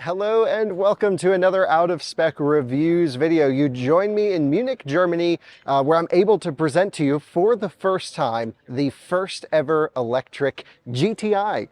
Hello and welcome to another Out of Spec Reviews video. You join me in Munich, Germany, where I'm able to present to you for the first time the first ever electric GTI.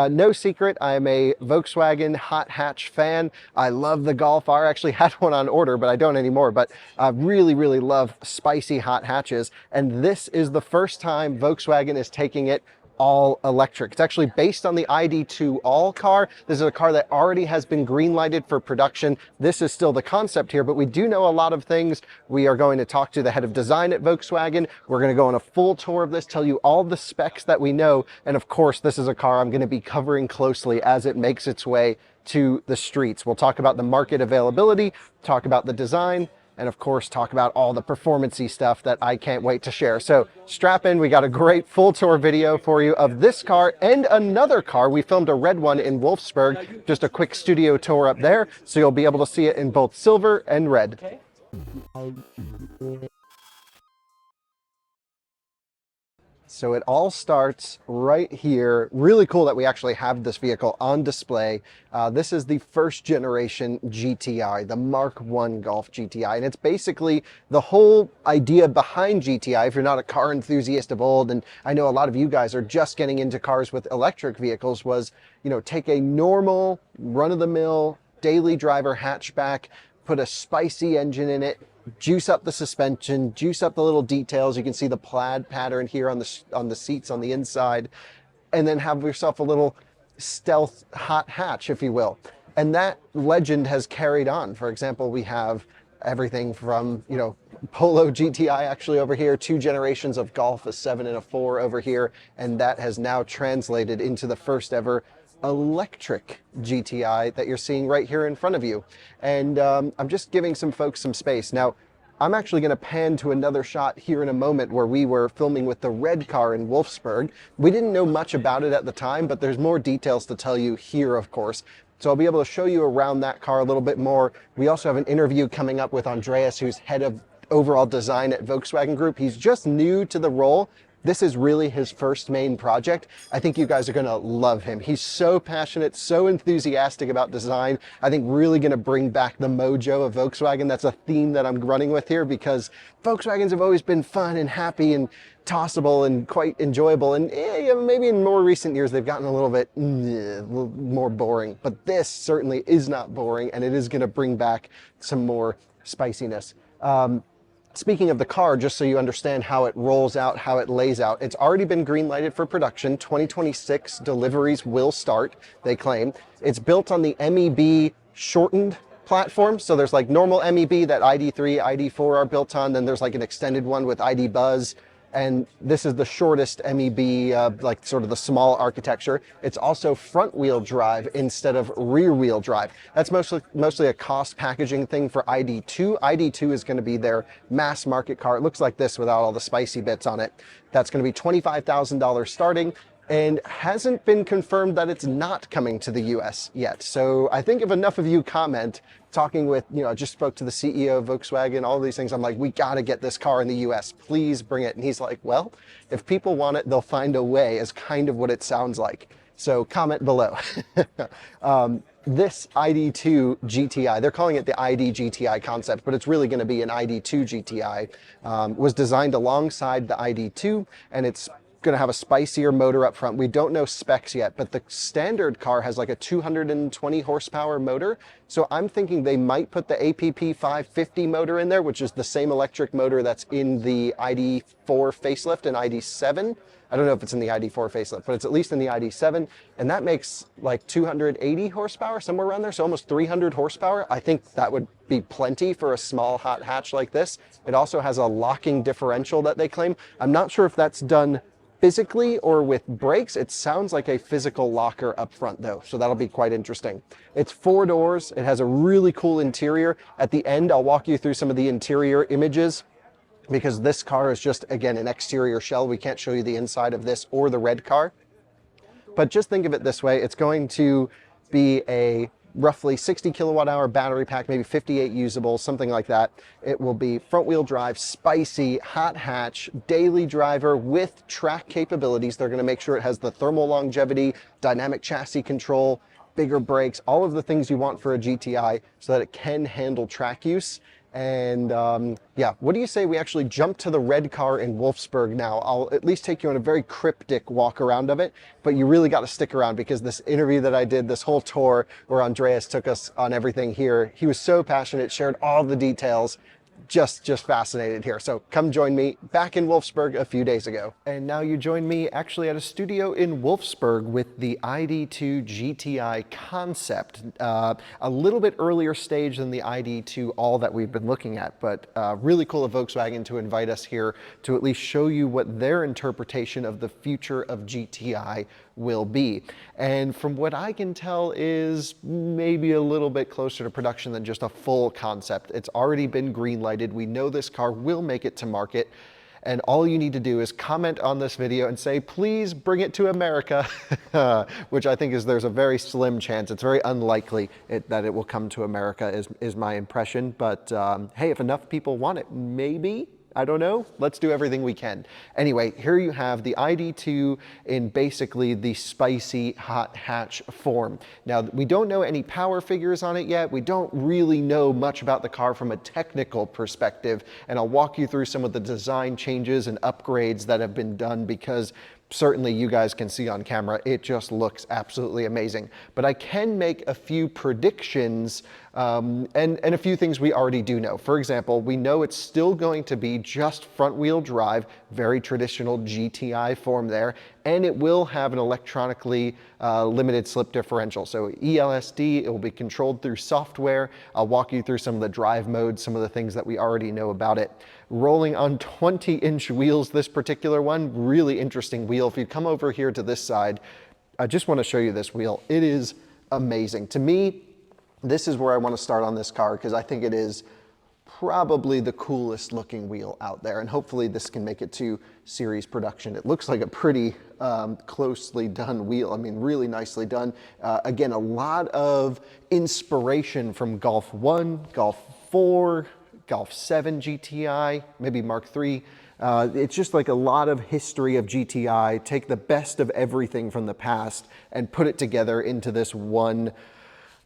No secret, I am a Volkswagen hot hatch fan. I love the Golf R. I actually had one on order, but I don't anymore. But I really love spicy hot hatches. And this is the first time Volkswagen is taking it all electric. It's actually based on the ID2 All car. This is a car that already has been green lighted for production. This is still the concept here, but we do know a lot of things. We are going to talk to the head of design at Volkswagen. We're going to go on a full tour of this, tell you all the specs that we know. And of course, this is a car I'm going to be covering closely as it makes its way to the streets. We'll talk about the market availability, talk about the design, and of course talk about all the performance-y stuff that I can't wait to share. So strap in, we got a great full tour video for you of this car and another car. We filmed a red one in Wolfsburg, just a quick studio tour up there, so you'll be able to see it in both silver and red. So it all starts right here. Really cool that we actually have this vehicle on display. This is the first generation GTI, the Mark I Golf GTI. And it's basically the whole idea behind GTI. If you're not a car enthusiast of old, and I know a lot of you guys are just getting into cars with electric vehicles, was, you know, take a normal run-of-the-mill daily driver hatchback, put a spicy engine in it, juice up the suspension, juice up the little details. You can see the plaid pattern here on the seats on the inside, and then have yourself a little stealth hot hatch, if you will. And that legend has carried on. For example, we have everything from, you know, Polo GTI actually over here, 2 generations of Golf, a 7 and a 4 over here, and that has now translated into the first ever electric GTI that you're seeing right here in front of you. And I'm just giving some folks some space. Now, I'm actually going to pan to another shot here in a moment where we were filming with the red car in Wolfsburg. We didn't know much about it at the time, but there's more details to tell you here, of course. So I'll be able to show you around that car a little bit more. We also have an interview coming up with Andreas, who's head of overall design at Volkswagen Group. He's just new to the role. This is really his first main project. I think you guys are gonna love him. He's so passionate, so enthusiastic about design. I think really gonna bring back the mojo of Volkswagen. That's a theme that I'm running with here, because Volkswagens have always been fun and happy and tossable and quite enjoyable. And maybe in more recent years, they've gotten a little bit more boring. But this certainly is not boring, and it is gonna bring back some more spiciness. Speaking of the car, just so you understand how it rolls out, how it lays out, it's already been green lighted for production. 2026 deliveries will start, they claim. It's built on the MEB shortened platform. So there's like normal MEB that ID3, ID4 are built on. Then there's like an extended one with ID Buzz. And this is the shortest MEB, like sort of the small architecture. It's also front wheel drive instead of rear wheel drive. That's mostly a cost packaging thing for ID2. ID2 is going to be their mass market car. It looks like this without all the spicy bits on it. That's going to be $25,000 starting, and hasn't been confirmed that it's not coming to the US yet. So I think if enough of you comment, talking with, you know, I just spoke to the CEO of Volkswagen, all these things, I'm like, we got to get this car in the US, please bring it. And he's like, well, if people want it, they'll find a way, is kind of what it sounds like. So comment below. This ID2 GTI, they're calling it the ID GTI Concept, but it's really going to be an ID2 GTI, was designed alongside the ID2, and it's going to have a spicier motor up front. We don't know specs yet, but the standard car has like a 220 horsepower motor. So I'm thinking they might put the APP 550 motor in there, which is the same electric motor that's in the ID4 facelift and ID7. I don't know if it's in the ID4 facelift, but it's at least in the ID7. And that makes like 280 horsepower, somewhere around there. So almost 300 horsepower. I think that would be plenty for a small hot hatch like this. It also has a locking differential that they claim. I'm not sure if that's done physically or with brakes. It sounds like a physical locker up front though, so that'll be quite interesting. It's 4 doors. It has a really cool interior. At the end, I'll walk you through some of the interior images, because this car is just, again, an exterior shell. We can't show you the inside of this or the red car. But just think of it this way. It's going to be a roughly 60 kilowatt hour battery pack, maybe 58 usable, something like that. It will be front wheel drive, spicy, hot hatch, daily driver with track capabilities. They're going to make sure it has the thermal longevity, dynamic chassis control, bigger brakes, all of the things you want for a GTI so that it can handle track use. And yeah, what do you say we actually jump to the red car in Wolfsburg now? I'll at least take you on a very cryptic walk around of it, but you really got to stick around because this interview that I did, this whole tour where Andreas took us on everything here, he was so passionate, shared all the details. Just fascinated here. So come join me back in Wolfsburg a few days ago. And now you join me actually at a studio in Wolfsburg with the ID2 GTI Concept. A little bit earlier stage than the ID2 All that we've been looking at, but really cool of Volkswagen to invite us here to at least show you what their interpretation of the future of GTI will be. And from what I can tell is maybe a little bit closer to production than just a full concept. It's already been green lighted. We know this car will make it to market. And all you need to do is comment on this video and say, please bring it to America, which I think there's a very slim chance. It's very unlikely that it will come to America is my impression. But hey, if enough people want it, maybe. I don't know. Let's do everything we can. Anyway, here you have the ID2 in basically the spicy hot hatch form. Now, we don't know any power figures on it yet. We don't really know much about the car from a technical perspective, and I'll walk you through some of the design changes and upgrades that have been done because certainly you guys can see on camera, it just looks absolutely amazing. But I can make a few predictions and a few things we already do know. For example, we know it's still going to be just front wheel drive, very traditional GTI form there, and it will have an electronically limited slip differential. So ELSD, it will be controlled through software. I'll walk you through some of the drive modes, some of the things that we already know about it. Rolling on 20-inch wheels, this particular one, really interesting wheel. If you come over here to this side, I just want to show you this wheel. It is amazing. To me, this is where I want to start on this car because I think it is probably the coolest looking wheel out there, and hopefully this can make it to series production. It looks like a pretty closely done wheel. I mean, really nicely done. Again, a lot of inspiration from Golf 1, Golf 4, Golf 7 GTI, maybe Mark 3. It's just like a lot of history of GTI. Take the best of everything from the past and put it together into this one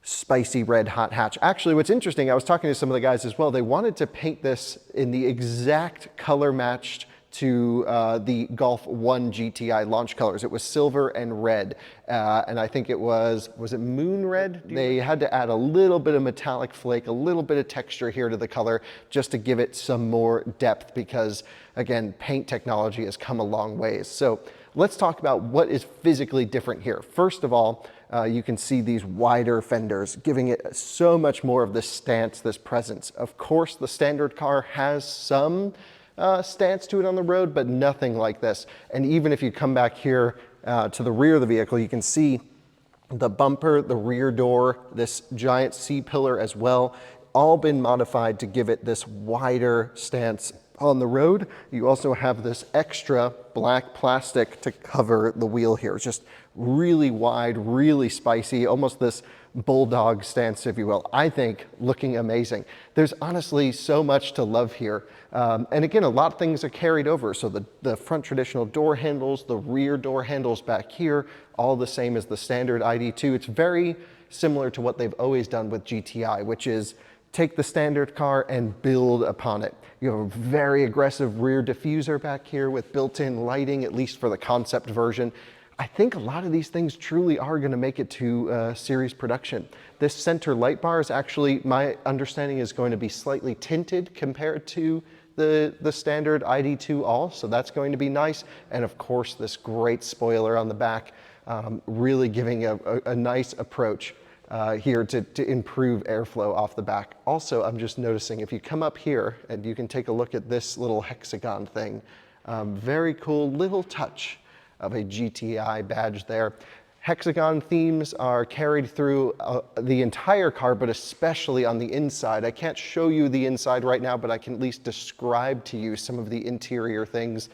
spicy red hot hatch. Actually, what's interesting, I was talking to some of the guys as well, they wanted to paint this in the exact color matched to the Golf 1 GTI launch colors. It was silver and red, and I think it was it moon red? They had to add a little bit of metallic flake, a little bit of texture here to the color just to give it some more depth because, again, paint technology has come a long ways. So let's talk about what is physically different here. First of all, you can see these wider fenders, giving it so much more of this stance, this presence. Of course, the standard car has some stance to it on the road, but nothing like this. And even if you come back here to the rear of the vehicle, you can see the bumper, the rear door, this giant C-pillar as well, all been modified to give it this wider stance on the road. You also have this extra black plastic to cover the wheel here. It's just really wide, really spicy, almost this bulldog stance, if you will. I think looking amazing. There's honestly so much to love here. And again, a lot of things are carried over. So the front traditional door handles, the rear door handles back here, all the same as the standard ID2. It's very similar to what they've always done with GTI, which is take the standard car and build upon it. You have a very aggressive rear diffuser back here with built-in lighting, at least for the concept version. I think a lot of these things truly are going to make it to series production. This center light bar is actually, my understanding, is going to be slightly tinted compared to the standard ID2 All, so that's going to be nice. And of course, this great spoiler on the back, really giving a nice approach here to improve airflow off the back. Also, I'm just noticing if you come up here and you can take a look at this little hexagon thing, very cool little touch of a GTI badge there. Hexagon themes are carried through the entire car, but especially on the inside. I can't show you the inside right now, but I can at least describe to you some of the interior things.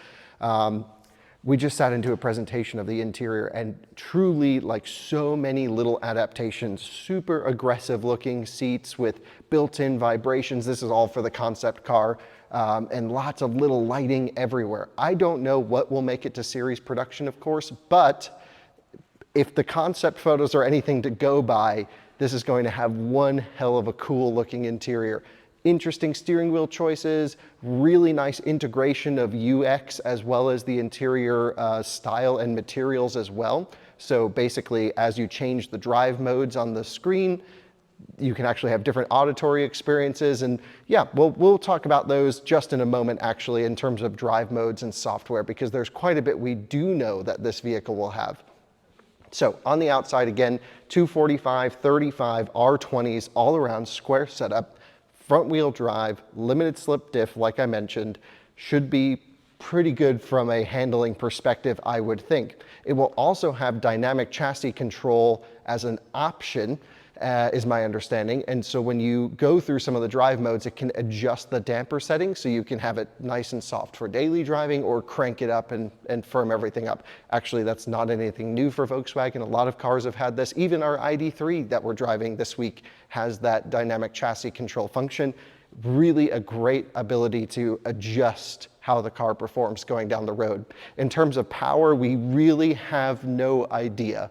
We just sat into a presentation of the interior and truly, like, so many little adaptations, super aggressive looking seats with built-in vibrations. This is all for the concept car, and lots of little lighting everywhere. I don't know what will make it to series production, of course, but If the concept photos are anything to go by, this is going to have one hell of a cool looking interior. Interesting steering wheel choices, really nice integration of UX as well as the interior style and materials as well. So basically, as you change the drive modes on the screen, you can actually have different auditory experiences. And yeah, we'll talk about those just in a moment, actually, in terms of drive modes and software, because there's quite a bit we do know that this vehicle will have. So on the outside, again, 245, 35, R20s, all around square setup, front wheel drive, limited slip diff, like I mentioned, should be pretty good from a handling perspective, I would think. It will also have dynamic chassis control as an option, is my understanding. And so when you go through some of the drive modes, it can adjust the damper settings so you can have it nice and soft for daily driving, or crank it up and firm everything up. Actually, that's not anything new for Volkswagen. A lot of cars have had this. Even our ID3 that we're driving this week has that dynamic chassis control function. Really a great ability to adjust how the car performs going down the road. In terms of power, we really have no idea.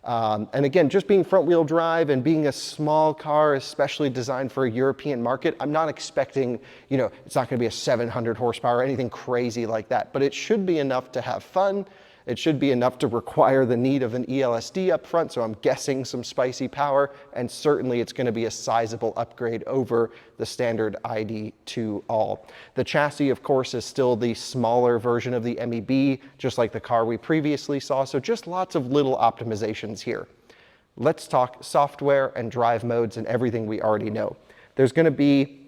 And again, just being front wheel drive and being a small car, especially designed for a European market, I'm not expecting, it's not going to be a 700 horsepower or anything crazy like that, but it should be enough to have fun. It should be enough to require the need of an ELSD up front, so I'm guessing some spicy power, and certainly it's going to be a sizable upgrade over the standard ID2 All. The chassis, of course, is still the smaller version of the MEB, just like the car we previously saw, so just lots of little optimizations here. Let's talk software and drive modes and everything we already know. There's going to be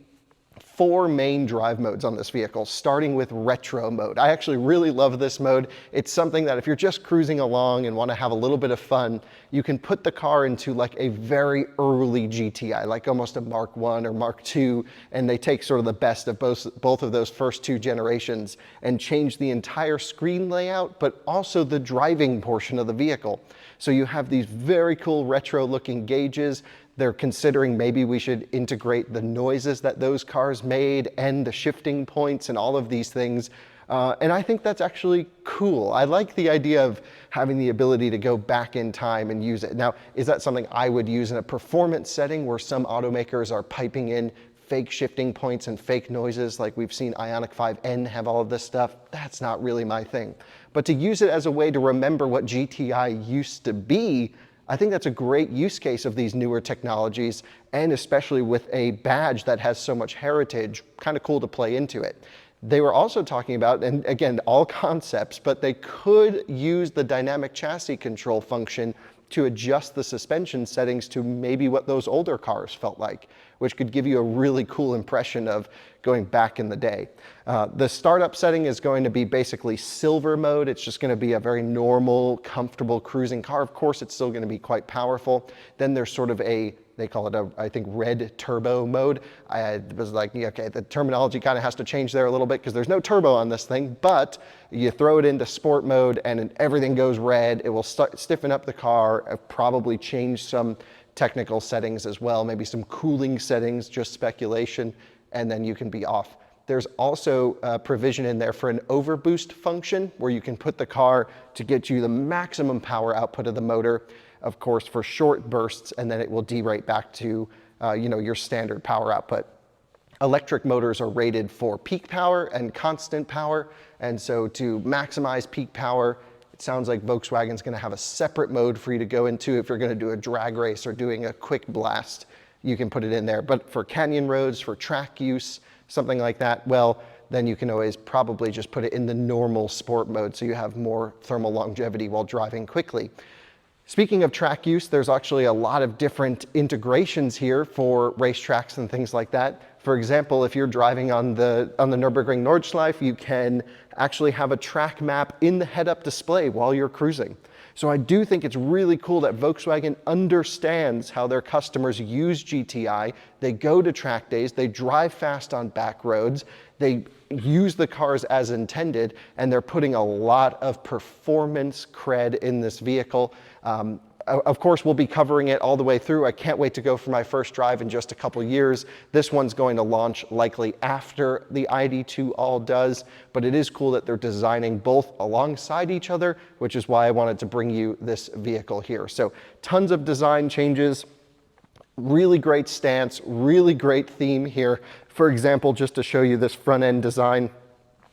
4 main drive modes on this vehicle, starting with retro mode. I actually really love this mode. It's something that if you're just cruising along and want to have a little bit of fun, you can put the car into like a very early GTI, like almost a Mark 1 or Mark 2, and they take sort of the best of both of those first 2 generations and change the entire screen layout, but also the driving portion of the vehicle. So you have these very cool retro looking gauges. They're considering maybe we should integrate the noises that those cars made and the shifting points and all of these things. And I think that's actually cool. I like the idea of having the ability to go back in time and use it. Now, is that something I would use in a performance setting where some automakers are piping in fake shifting points and fake noises, like we've seen Ioniq 5N have all of this stuff? That's not really my thing. But to use it as a way to remember what GTI used to be, I think that's a great use case of these newer technologies, and especially with a badge that has so much heritage, kind of cool to play into it. They were also talking about, and again, all concepts, but they could use the dynamic chassis control function to adjust the suspension settings to maybe what those older cars felt like, which could give you a really cool impression of going back in the day. The startup setting is going to be basically silver mode. It's just going to be a very normal, comfortable cruising car. Of course, it's still going to be quite powerful. Then there's sort of they call it I think, red turbo mode. I was like, okay, the terminology kind of has to change there a little bit because there's no turbo on this thing, but you throw it into sport mode and everything goes red. It will stiffen up the car, probably change some technical settings as well, maybe some cooling settings, just speculation, and then you can be off. There's also a provision in there for an overboost function where you can put the car to get you the maximum power output of the motor, of course, for short bursts, and then it will derate back to your standard power output. Electric motors are rated for peak power and constant power, and so to maximize peak power, it sounds like Volkswagen's going to have a separate mode for you to go into. If you're going to do a drag race or doing a quick blast, you can put it in there. But for canyon roads, for track use, something like that, well, then you can always probably just put it in the normal sport mode so you have more thermal longevity while driving quickly. Speaking of track use, there's actually a lot of different integrations here for racetracks and things like that. For example, if you're driving on the Nürburgring Nordschleife, you can actually have a track map in the head-up display while you're cruising. So I do think it's really cool that Volkswagen understands how their customers use GTI. They go to track days, they drive fast on back roads, they use the cars as intended, and they're putting a lot of performance cred in this vehicle. Of course, we'll be covering it all the way through. I can't wait to go for my first drive in just a couple years. This one's going to launch likely after the ID2 all does, but it is cool that they're designing both alongside each other, which is why I wanted to bring you this vehicle here. So tons of design changes, really great stance, really great theme here. For example, just to show you this front end design,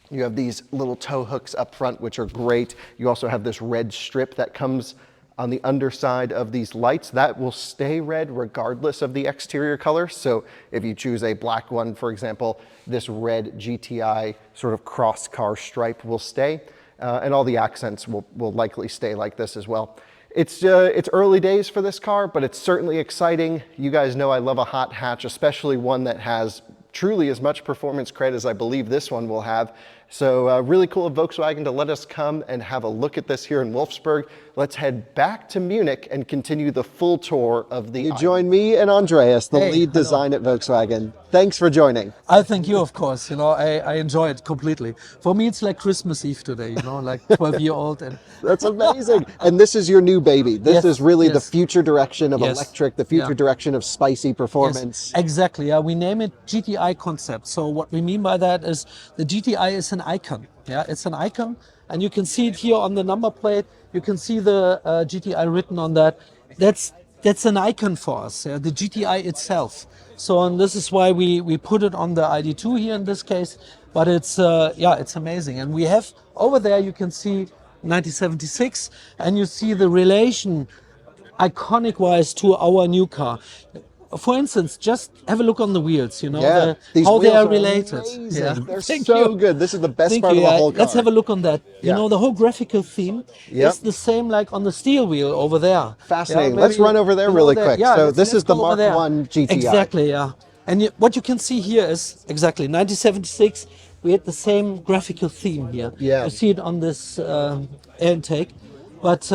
you have these little tow hooks up front, which are great. You also have this red strip that comes on the underside of these lights. That will stay red regardless of the exterior color. So if you choose a black one, for example, this red GTI sort of cross car stripe will stay. And all the accents will likely stay like this as well. It's early days for this car, but it's certainly exciting. You guys know I love a hot hatch, especially one that has truly as much performance credit as I believe this one will have. So really cool of Volkswagen to let us come and have a look at this here in Wolfsburg. Let's head back to Munich and continue the full tour of the... You join me and Andreas, the lead design at Volkswagen. Thanks for joining. I thank you, of course. You know, I enjoy it completely. For me, it's like Christmas Eve today, you know, like 12-year-old. And that's amazing. And this is your new baby. This is really the future direction of electric, the future direction of spicy performance. Yes, exactly. Yeah, we name it GTI Concept. So what we mean by that is the GTI is an icon. Yeah, it's an icon. And you can see it here on the number plate. You can see the GTI written on that. That's an icon for us, the GTI itself. So, and this is why we put it on the ID2 here in this case. But it's it's amazing. And we have over there, you can see 1976, and you see the relation, iconic wise, to our new car. For instance, just have a look on the wheels, you know, how they are related. Yeah. They're so good. This is the best part of the whole car. Let's have a look on that. You know, the whole graphical theme is the same like on the steel wheel over there. Fascinating. Let's run over there really quick. So this is the Mark 1 GTI. Exactly, yeah. And what you can see here is exactly 1976. We had the same graphical theme here. Yeah. You see it on this air intake. But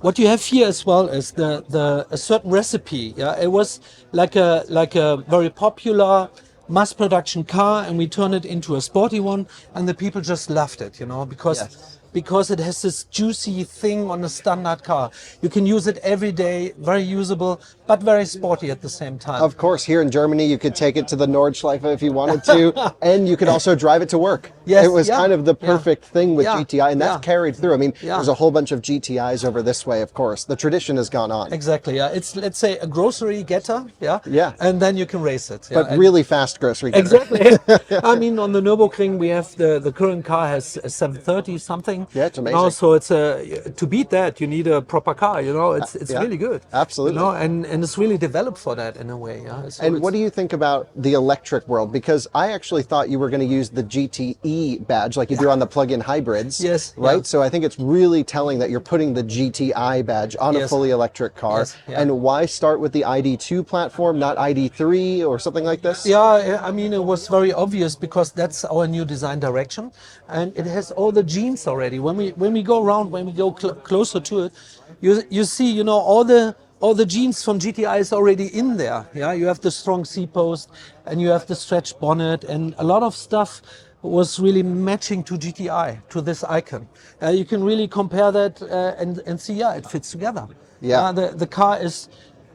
what you have here as well is a certain recipe. Yeah, it was like a very popular mass production car, and we turned it into a sporty one, and the people just loved it, you know, because it has this juicy thing on a standard car. You can use it every day, very usable, but very sporty at the same time. Of course, here in Germany, you could take it to the Nordschleife if you wanted to, and you could also drive it to work. Yes, it was kind of the perfect thing with GTI, and that's carried through. I mean, there's a whole bunch of GTIs over this way, of course. The tradition has gone on. Exactly, yeah. It's, let's say, a grocery getter, and then you can race it. But really fast grocery getter. Exactly. I mean, on the Nürburgring, we have the current car has a 730 something. Yeah, it's amazing. Also, it's to beat that, you need a proper car. You know, it's really good. Absolutely. You know, and it's really developed for that in a way. Yeah. So and what do you think about the electric world? Because I actually thought you were going to use the GTE badge like you do on the plug-in hybrids. Yes. Right. Yeah. So I think it's really telling that you're putting the GTI badge on a fully electric car. Yes. Yeah. And why start with the ID2 platform, not ID3 or something like this? Yeah, I mean, it was very obvious because that's our new design direction, and it has all the genes already. When we go around, when we go closer to it, you see, you know, all the genes from GTI is already in there. Yeah, you have the strong C-post, and you have the stretched bonnet, and a lot of stuff was really matching to GTI, to this icon. You can really compare that and see, it fits together. Yeah, the car is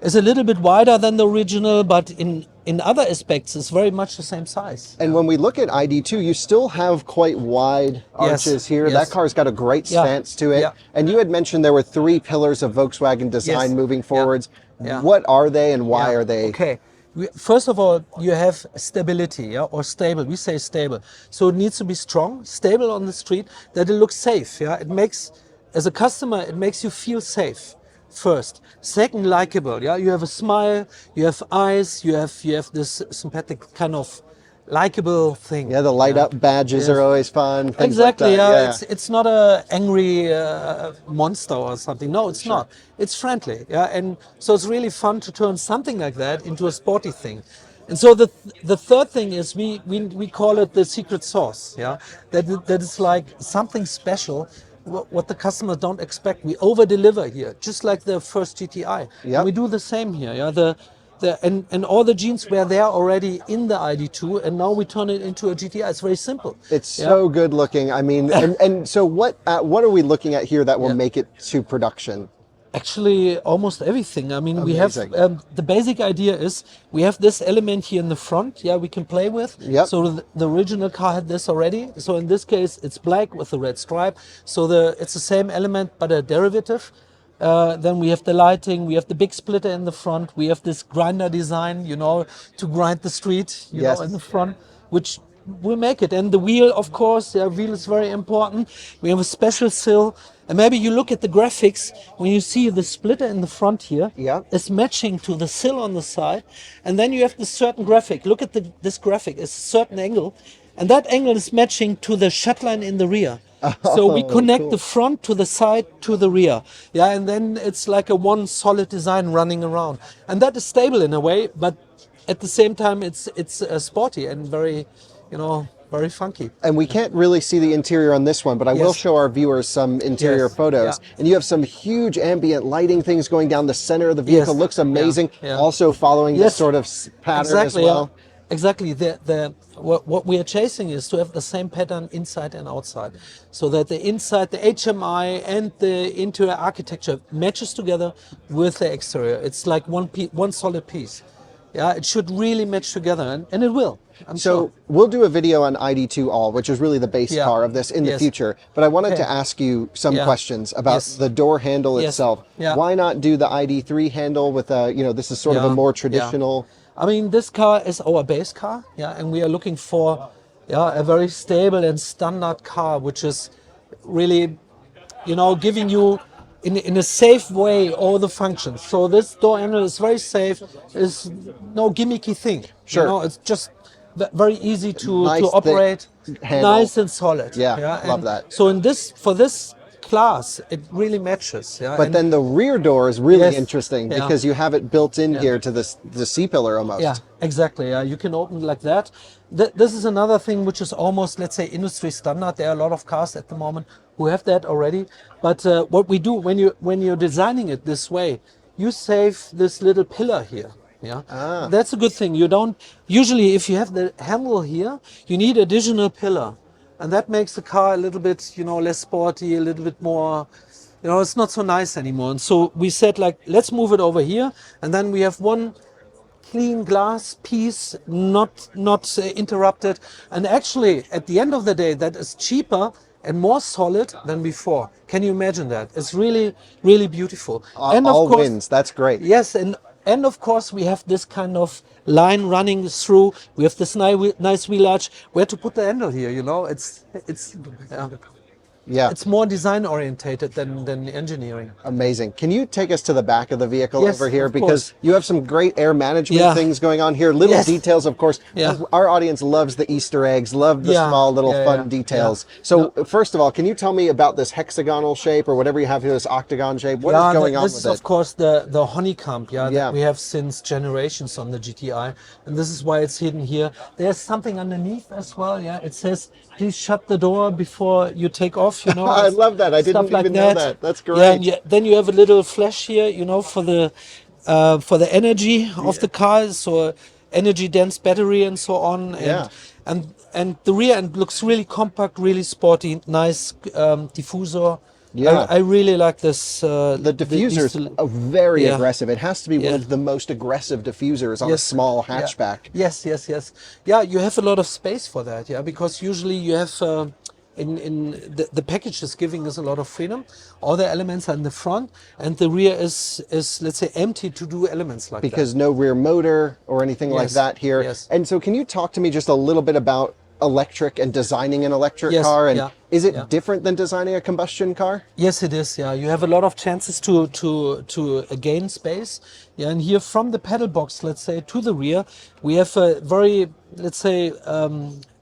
a little bit wider than the original, but in other aspects, it's very much the same size. And when we look at ID2, you still have quite wide arches here. That car's got a great stance to it. And you had mentioned there were 3 pillars of Volkswagen design moving forwards. What are they and why are they? Okay. First of all, you have stability, or stable. We say stable. So it needs to be strong, stable on the street, that it looks safe. Yeah, it makes, as a customer, it makes you feel safe. First. Second, likable. Yeah, you have a smile, you have eyes, you have this sympathetic kind of likable thing. Yeah, the light up badges are always fun. Exactly. Like it's not a angry monster or something. No, it's not. It's friendly. Yeah, and so it's really fun to turn something like that into a sporty thing. And so the third thing is we call it the secret sauce. Yeah, that is like something special. What the customers don't expect, we over-deliver here, just like the first GTI. And we do the same here. Yeah, and all the genes were there already in the ID2, and now we turn it into a GTI. It's very simple. It's so good looking. I mean, and so what are we looking at here that will make it to production? Actually, almost everything. I mean, we have Amazing. the basic idea is we have this element here in the front. Yeah, we can play with. Yep. So the original car had this already. So in this case, it's black with a red stripe. So it's the same element but a derivative. Then we have the lighting. We have the big splitter in the front. We have this grinder design, to grind the street, Yes. in the front, which will make it. And the wheel, of course, the wheel is very important. We have a special sill. And maybe you look at the graphics, when you see the splitter in the front here, Yeah. it's matching to the sill on the side. And then you have this certain graphic. Look at this graphic, it's a certain angle. And that angle is matching to the shut line in the rear. So we connect cool. the front to the side to the rear. Yeah, and then it's like a one solid design running around. And that is stable in a way, but at the same time it's sporty and very, very funky. And we can't really see the interior on this one, but I will Yes. show our viewers some interior Yes, photos. yeah. And you have some huge ambient lighting things going down the center of the vehicle. Yes, Looks amazing. yeah, yeah. Also following this Yes. sort of pattern Exactly, as well. yeah. Exactly. What we are chasing is to have the same pattern inside and outside, so that the inside, the HMI and the interior architecture matches together with the exterior. It's like one solid piece. Yeah, it should really match together, and it will. I'm So sure. we'll do a video on ID2 All, which is really the base Yeah. car of this in the Yes. future. But I wanted Okay. to ask you some Yeah. questions about Yes. the door handle Yes. itself. Yeah. Why not do the ID3 handle with a, this is sort of a Yeah. more Yeah. traditional. I mean, this car is our base car, yeah, and we are looking for, a very stable and standard car, which is really, giving you in a safe way all the functions. So this door handle is very safe. It's no gimmicky thing. Sure. It's just very easy to Nice, thick operate, handle. nice and solid. Yeah, love and that. So for this class, it really matches. Yeah, But and then the rear door is really Yes. interesting Yeah. because you have it built in here to the C-pillar almost. yeah, exactly. Yeah, you can open like that. This is another thing which is almost, let's say, industry standard. There are a lot of cars at the moment who have that already. But what we do when you're designing it this way, you save this little pillar here. Yeah, that's a good thing. You don't usually, if you have the handle here, you need additional pillar, and that makes the car a little bit, less sporty, a little bit more. It's not so nice anymore. And so we said, like, let's move it over here, and then we have one clean glass piece, not interrupted. And actually, at the end of the day, that is cheaper and more solid than before. Can you imagine that? It's really, really beautiful. And of All course, wins. That's great. yes, and of course we have this kind of line running through. We have this nice wheel arch. Where to put the handle here? It's yeah. Yeah. It's more design orientated than engineering. Amazing. Can you take us to the back of the vehicle Yes, over here? of Because course. you have some great air management Yeah. things going on here. Little Yes. details, of course. Yeah. Our audience loves the Easter eggs, love the Yeah. small little Yeah, fun yeah. details. Yeah. So first of all, can you tell me about this hexagonal shape or whatever you have here, this octagon shape? What is going on this with is it? of course the honeycomb, Yeah. that we have since generations on the GTI, and this is why it's hidden here. There's something underneath as well. Yeah, it says, "Please shut the door before you take off." I love that. I didn't stuff even know that. That's Yeah, great. and then you have a little flash here, for the energy of the car, so energy dense battery and so on. Yeah. And the rear end looks really compact, really sporty, nice diffuser. Yeah. I really like this. The diffuser's very Yeah. aggressive. It has to be one Yeah. of the most aggressive diffusers on a Yes. small Yeah. hatchback. Yes. Yeah, you have a lot of space for that. Yeah, because usually you have in the package is giving us a lot of freedom. All the elements are in the front, and the rear is let's say empty to do elements like Because no rear motor or anything like Yes. that here. Yes. And so can you talk to me just a little bit about electric and designing an electric Yes, car? And yeah, is it yeah. different than designing a combustion car? that. Yes, it is. Yeah, you have a lot of chances to gain space. Yeah, and here from the pedal box, let's say, to the rear, we have a very, let's say,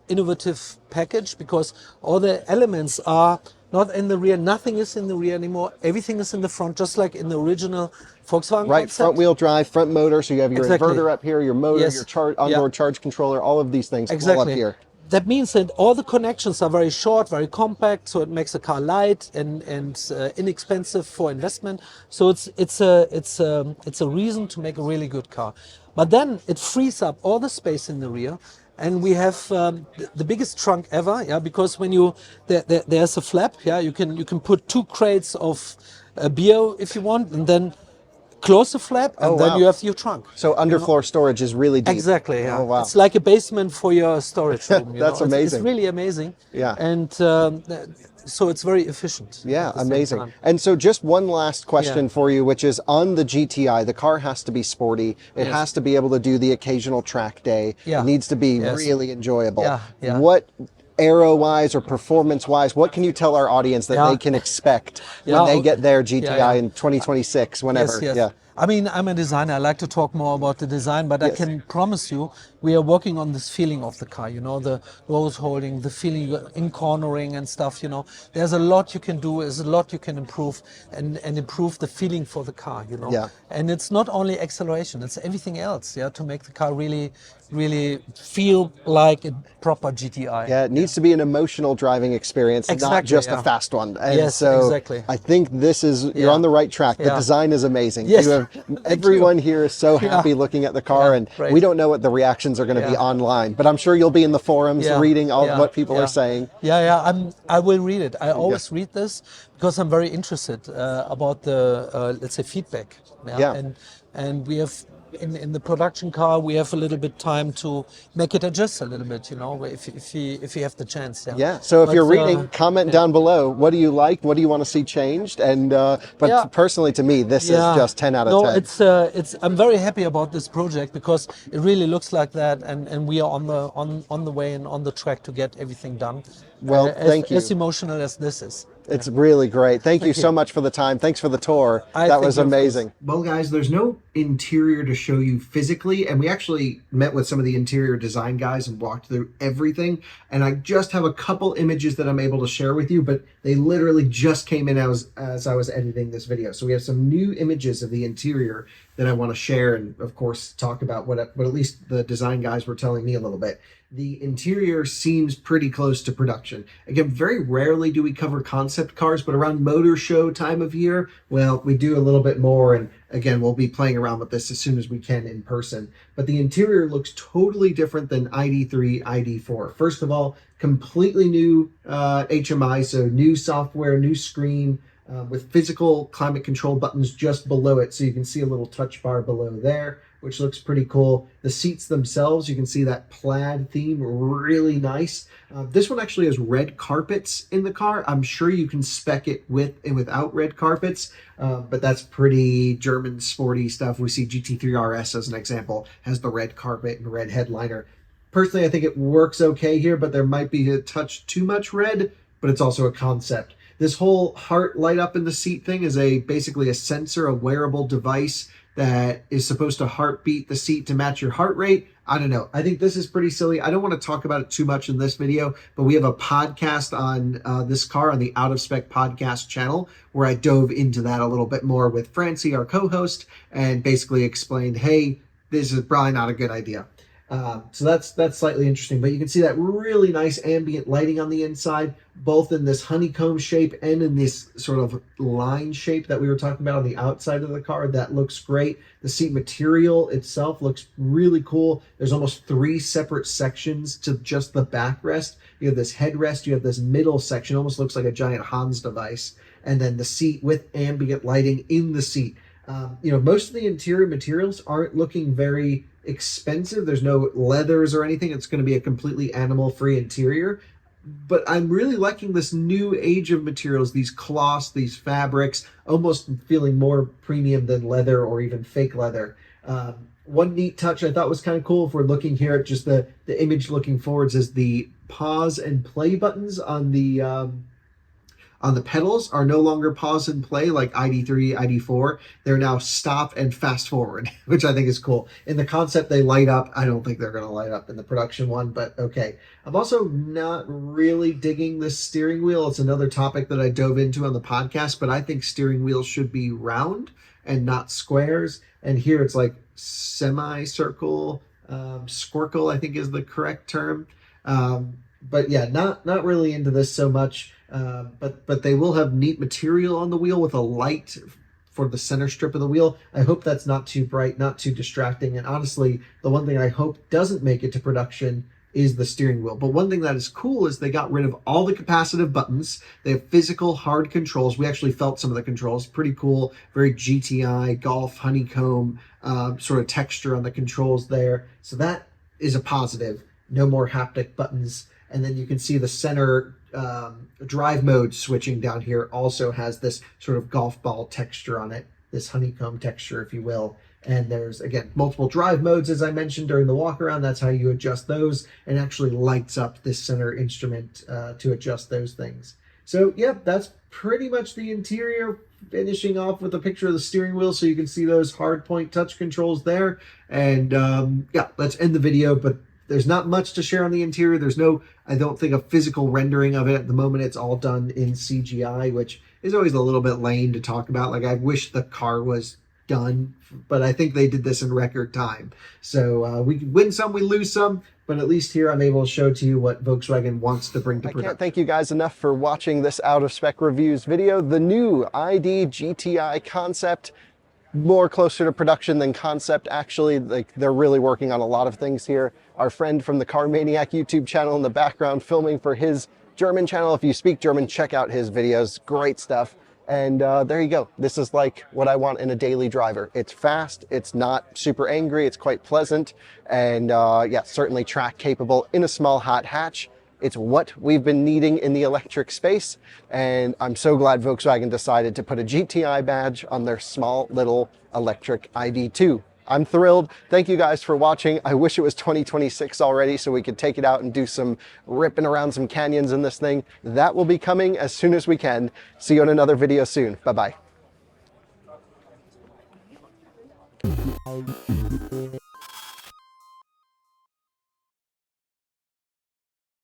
innovative package, because all the elements are not in the rear. Nothing is in the rear anymore. Everything is in the front, just like in the original Volkswagen Right, concept. front wheel drive, front motor. So you have your Exactly. inverter up here, your motor, Yes. your Yeah. onboard charge controller, all of these things all up Exactly. here. That means that all the connections are very short, very compact, so it makes the car light and inexpensive for investment. So it's a reason to make a really good car. But then it frees up all the space in the rear, and we have the biggest trunk ever. Yeah, because when there's a flap. Yeah, you can put 2 crates of a beer if you want, and then close the flap, and then wow. you have your trunk. So underfloor storage is really deep. Exactly, yeah. Oh, wow. It's like a basement for your storage room. That's It's amazing. really amazing. Yeah. And so it's very efficient. Yeah, at the same amazing. time. And so just one last question Yeah. for you, which is on the GTI, the car has to be sporty. It Yes. has to be able to do the occasional track day. Yeah. It needs to be Yes. really enjoyable. Yeah, yeah. What aero-wise or performance-wise, what can you tell our audience that Yeah. they can expect when Yeah. they get their GTI Yeah, yeah. in 2026, whenever? Yes, yes. Yeah. I mean, I'm a designer. I like to talk more about the design, but I Yes. can promise you, we are working on this feeling of the car. The rose holding, the feeling in cornering and stuff. There's a lot you can do. There's a lot you can improve and improve the feeling for the car. Yeah. And it's not only acceleration; it's everything else. Yeah, to make the car really, really feel like a proper GTI. Yeah, it needs to be an emotional driving experience, not Exactly, just a yeah. fast one. And Yes, so exactly. I think you're Yeah. on the right track. The Yeah. design is amazing. Yes. You have, everyone here is so happy looking at the car, Yeah, and right. we don't know what the reactions are going to be Yeah. online, but I'm sure you'll be in the forums Yeah, reading all yeah, what people yeah. are saying. Yeah. I will read it. I always read this because I'm very interested about the let's say feedback. Yeah. And we have in the production car we have a little bit time to make it adjust a little bit. If you have the chance. Yeah. Yeah. So if But, you're reading, comment down below. What do you like? What do you want to see changed? And but Yeah. personally, to me, this is just 10 out of 10. It's I'm very happy about this project because it really looks like that, and we are on the way and on the track to get everything done. Well, thank you. As emotional as this is. It's really great. Thank you so much for the time. Thanks for the tour. That thank was you, of course. amazing. Well, guys, there's no interior to show you physically, and we actually met with some of the interior design guys and walked through everything. And I just have a couple images that I'm able to share with you, but they literally just came in as I was editing this video. So we have some new images of the interior that I want to share and, of course, talk about what at least the design guys were telling me a little bit. The interior seems pretty close to production. Again, very rarely do we cover concept cars, but around motor show time of year, well, we do a little bit more. And again, we'll be playing around with this as soon as we can in person. But the interior looks totally different than ID3, ID4. First of all, completely new HMI, so new software, new screen, with physical climate control buttons just below it. So you can see a little touch bar below there, which looks pretty cool. The seats themselves, you can see that plaid theme, really nice. This one actually has red carpets in the car. I'm sure you can spec it with and without red carpets, but that's pretty German sporty stuff. We see GT3 RS as an example, has the red carpet and red headliner. Personally, I think it works okay here, but there might be a touch too much red, but it's also a concept. This whole heart light up in the seat thing is basically a sensor, a wearable device that is supposed to heartbeat the seat to match your heart rate. I don't know. I think this is pretty silly. I don't want to talk about it too much in this video, but we have a podcast on this car on the Out of Spec podcast channel where I dove into that a little bit more with Francie, our co-host, and basically explained, hey, this is probably not a good idea. So that's slightly interesting, but you can see that really nice ambient lighting on the inside, both in this honeycomb shape and in this sort of line shape that we were talking about on the outside of the car. That looks great. The seat material itself looks really cool. There's almost 3 separate sections to just the backrest. You have this headrest, you have this middle section, almost looks like a giant Hans device, and then the seat with ambient lighting in the seat. Most of the interior materials aren't looking very expensive. There's no leathers or anything. It's going to be a completely animal-free interior. But I'm really liking this new age of materials, these cloths, these fabrics, almost feeling more premium than leather or even fake leather. One neat touch I thought was kind of cool, if we're looking here at just the image looking forwards, is the pause and play buttons on the pedals are no longer pause and play like ID3, ID4. They're now stop and fast forward, which I think is cool. In the concept, they light up. I don't think they're going to light up in the production one, but okay. I'm also not really digging this steering wheel. It's another topic that I dove into on the podcast, but I think steering wheels should be round and not squares. And here it's like semicircle, squircle, I think is the correct term. But yeah, not really into this so much. But they will have neat material on the wheel with a light for the center strip of the wheel. I hope that's not too bright, not too distracting. And honestly, the one thing I hope doesn't make it to production is the steering wheel. But one thing that is cool is they got rid of all the capacitive buttons. They have physical hard controls. We actually felt some of the controls. Pretty cool, very GTI, Golf, honeycomb sort of texture on the controls there. So that is a positive. No more haptic buttons. And then you can see the center drive mode switching down here also has this sort of golf ball texture on it, this honeycomb texture, if you will. And there's, again, multiple drive modes, as I mentioned during the walk around. That's how you adjust those, and actually lights up this center instrument to adjust those things. So, yeah, that's pretty much the interior, finishing off with a picture of the steering wheel so you can see those hard point touch controls there. And, yeah, let's end the video, but there's not much to share on the interior. There's no, I don't think, a physical rendering of it. At the moment, it's all done in CGI, which is always a little bit lame to talk about. Like, I wish the car was done, but I think they did this in record time. So we win some, we lose some, but at least here I'm able to show to you what Volkswagen wants to bring to production. I can't thank you guys enough for watching this Out of Spec Reviews video. The new ID GTI Concept, more closer to production than concept, actually. Like, they're really working on a lot of things here. Our friend from the Car Maniac YouTube channel in the background filming for his German channel. If you speak German, check out his videos. Great stuff. And there you go. This is like what I want in a daily driver. It's fast, it's not super angry, it's quite pleasant, and yeah, certainly track capable in a small hot hatch. It's what we've been needing in the electric space, and I'm so glad Volkswagen decided to put a GTI badge on their small little electric ID2. I'm thrilled. Thank you guys for watching. I wish it was 2026 already so we could take it out and do some ripping around some canyons in this thing. That will be coming as soon as we can. See you in another video soon. Bye-bye.